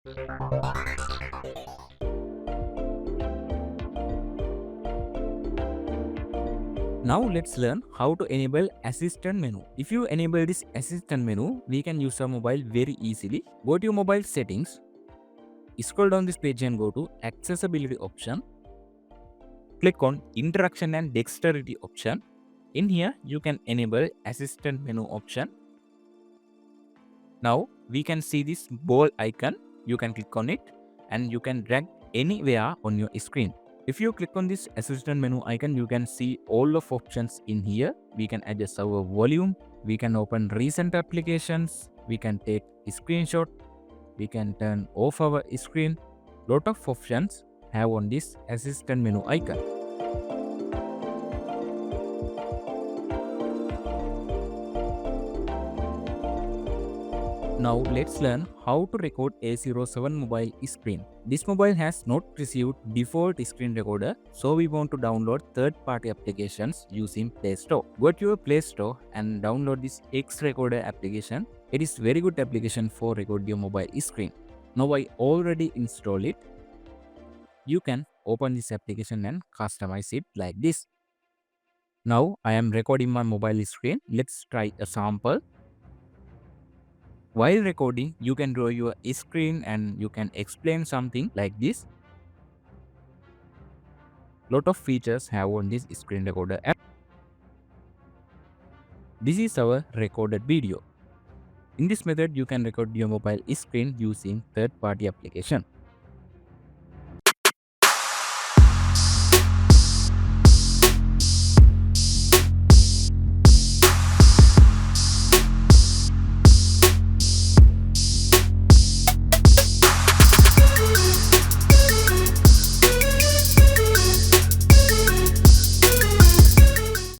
Now let's learn how to enable assistant menu. If you enable this assistant menu, we can use our mobile very easily. Go to your mobile settings, scroll down this page and go to accessibility option. Click on interaction and dexterity option. In here, you can enable assistant menu option. Now we can see this ball icon. You can click on it and you can drag anywhere on your screen. If you click on this assistant menu icon, you can see all of options in here. We can adjust our volume, we can open recent applications, we can take a screenshot, we can turn off our screen. Lot of options have on this assistant menu icon. Now let's learn how to record A07 mobile screen. This mobile has not received default screen recorder, so we want to download third-party applications using Play Store. Go to your Play Store and download this X Recorder application. It is very good application for record your mobile screen. Now I already installed it. You can open this application and customize it like this. Now I am recording my mobile screen. Let's try a sample. While recording, you can draw your screen and you can explain something like this. Lot of features have on this screen recorder app. This is our recorded video. In this method, you can record your mobile screen using third-party application.